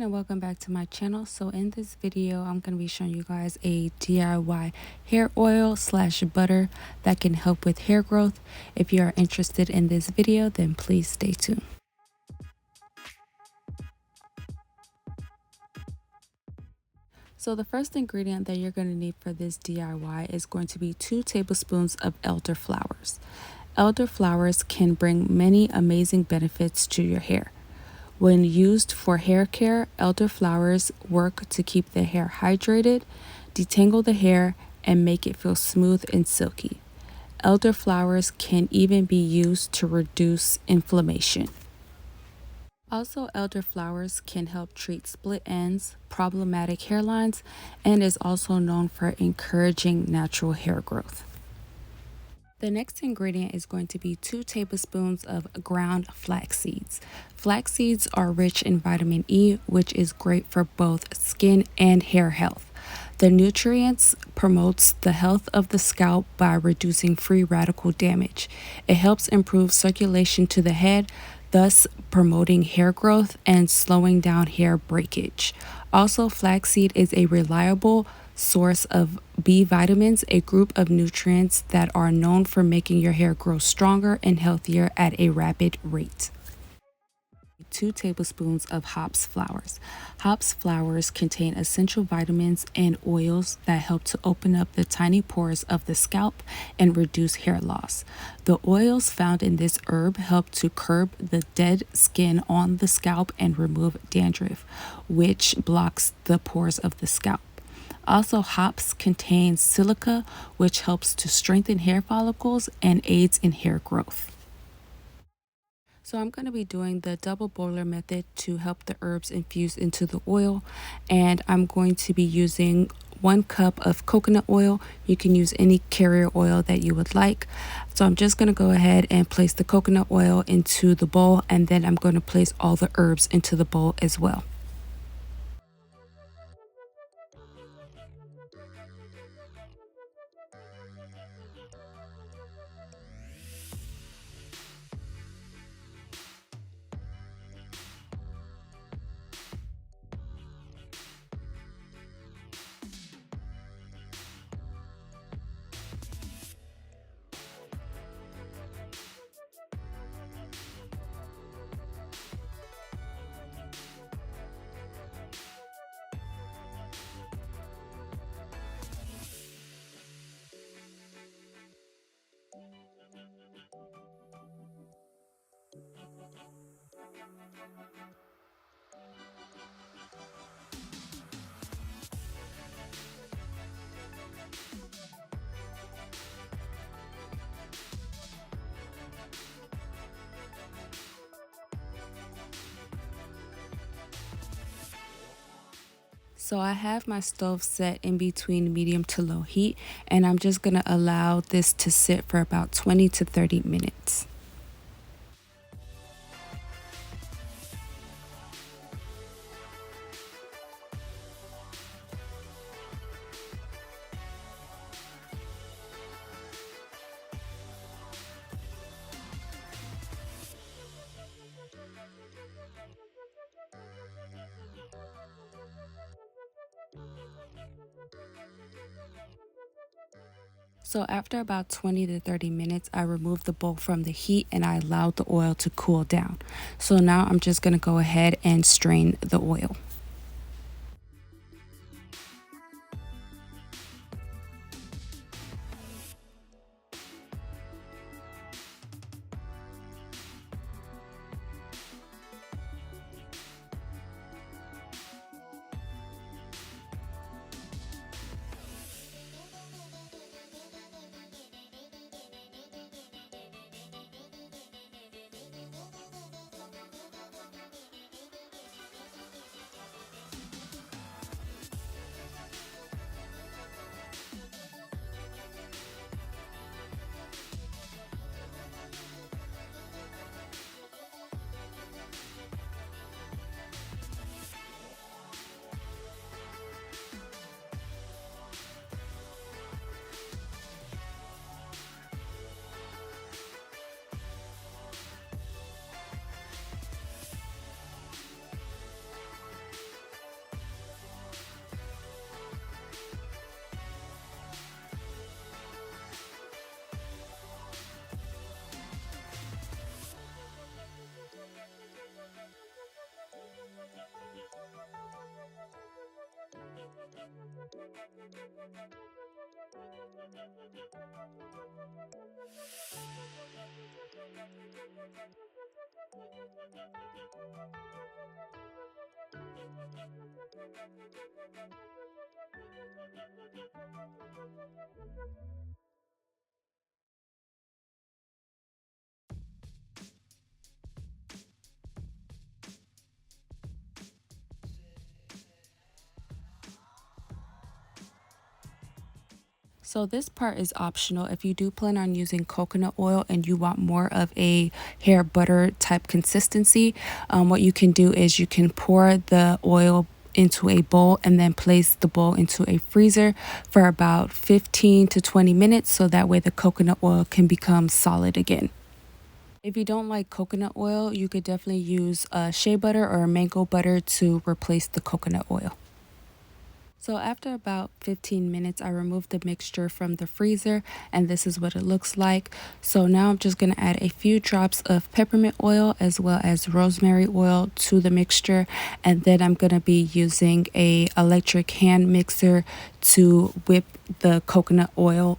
everyone, and welcome back to my channel. So in this video I'm going to be showing you guys a DIY hair oil slash butter that can help with hair growth. If you are interested in this video, then please stay tuned. So the first ingredient that you're going to need for this DIY is going to be 2 tablespoons of elderflowers. Elderflowers can bring many amazing benefits to your hair. When used for hair care, elderflowers work to keep the hair hydrated, detangle the hair, and make it feel smooth and silky. Elderflowers can even be used to reduce inflammation. Also, elderflowers can help treat split ends, problematic hairlines, and is also known for encouraging natural hair growth. The next ingredient is going to be 2 tablespoons of ground flax seeds. Flax seeds are rich in vitamin E, which is great for both skin and hair health. The nutrients promotes the health of the scalp by reducing free radical damage. It helps improve circulation to the head, thus promoting hair growth and slowing down hair breakage. Also, flaxseed is a reliable source of B vitamins, a group of nutrients that are known for making your hair grow stronger and healthier at a rapid rate. 2 tablespoons of hops flowers. Hops flowers contain essential vitamins and oils that help to open up the tiny pores of the scalp and reduce hair loss. The oils found in this herb help to curb the dead skin on the scalp and remove dandruff, which blocks the pores of the scalp. Also, hops contain silica, which helps to strengthen hair follicles and aids in hair growth. So I'm going to be doing the double boiler method to help the herbs infuse into the oil, and I'm going to be using 1 cup of coconut oil. You can use any carrier oil that you would like. So I'm just going to go ahead and place the coconut oil into the bowl, and then I'm going to place all the herbs into the bowl as well. So I have my stove set in between medium to low heat, and I'm just going to allow this to sit for about 20 to 30 minutes. So after about 20 to 30 minutes, I removed the bowl from the heat and I allowed the oil to cool down. So now I'm just going to go ahead and strain the oil. So this part is optional. If you do plan on using coconut oil and you want more of a hair butter type consistency, what you can do is you can pour the oil into a bowl and then place the bowl into a freezer for about 15 to 20 minutes so that way the coconut oil can become solid again. If you don't like coconut oil, you could definitely use shea butter or mango butter to replace the coconut oil. So after about 15 minutes, I removed the mixture from the freezer and this is what it looks like. So now I'm just going to add a few drops of peppermint oil as well as rosemary oil to the mixture. And then I'm going to be using a electric hand mixer to whip the coconut oil.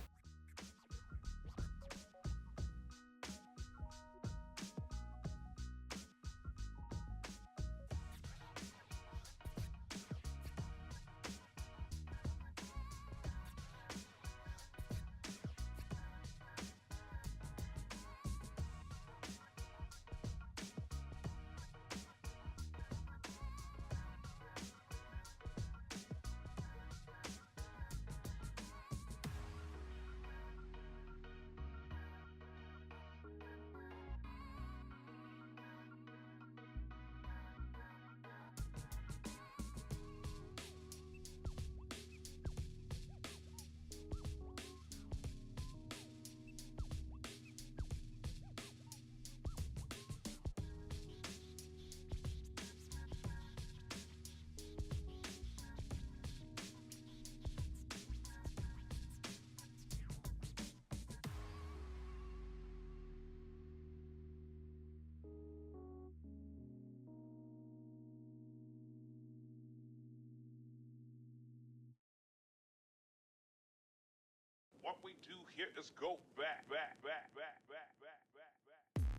What we do here is go back, back, back, back, back, back, back, back.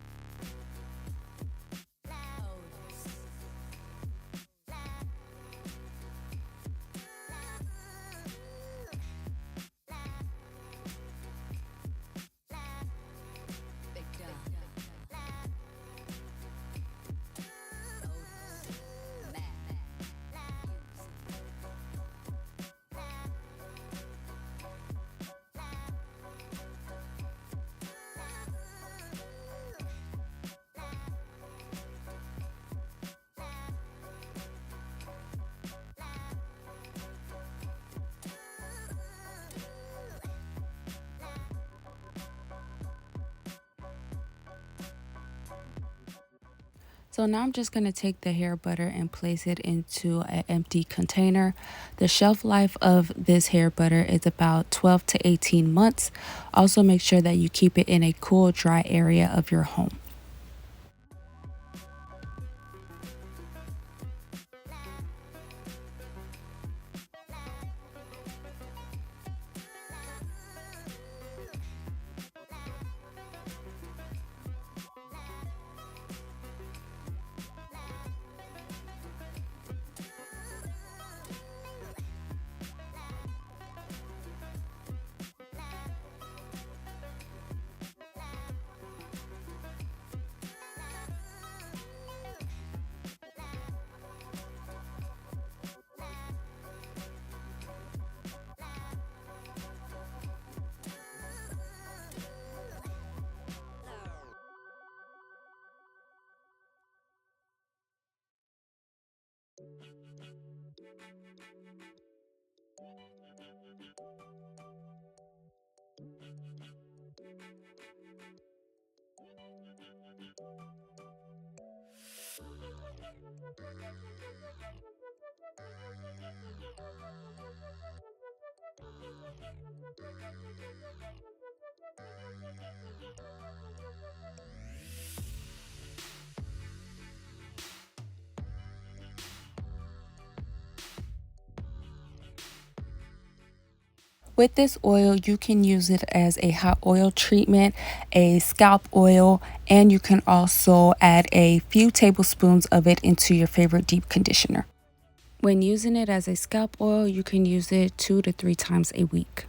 So now I'm just going to take the hair butter and place it into an empty container. The shelf life of this hair butter is about 12 to 18 months. Also make sure that you keep it in a cool, dry area of your home. With this oil, you can use it as a hot oil treatment, a scalp oil, and you can also add a few tablespoons of it into your favorite deep conditioner. When using it as a scalp oil, you can use it 2 to 3 times a week.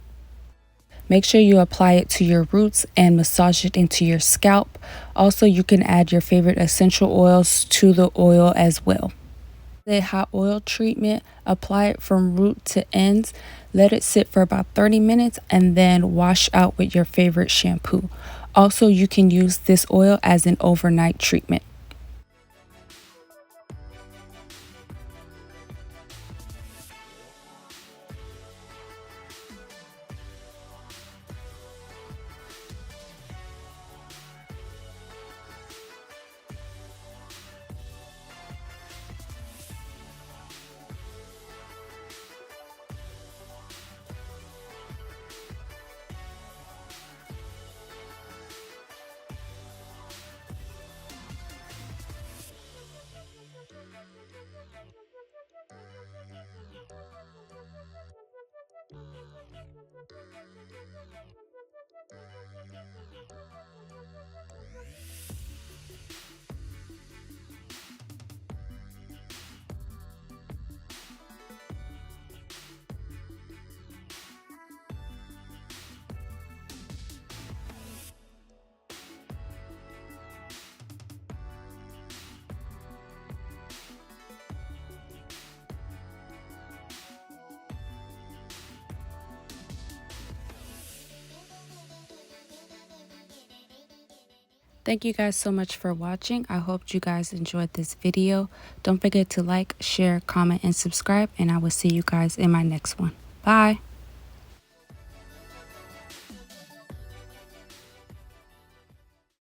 Make sure you apply it to your roots and massage it into your scalp. Also, you can add your favorite essential oils to the oil as well. The hot oil treatment, apply it from root to ends, let it sit for about 30 minutes, and then wash out with your favorite shampoo. Also, you can use this oil as an overnight treatment. Thank you guys so much for watching. I hope you guys enjoyed this video. Don't forget to like, share, comment, and subscribe, and I will see you guys in my next one. Bye.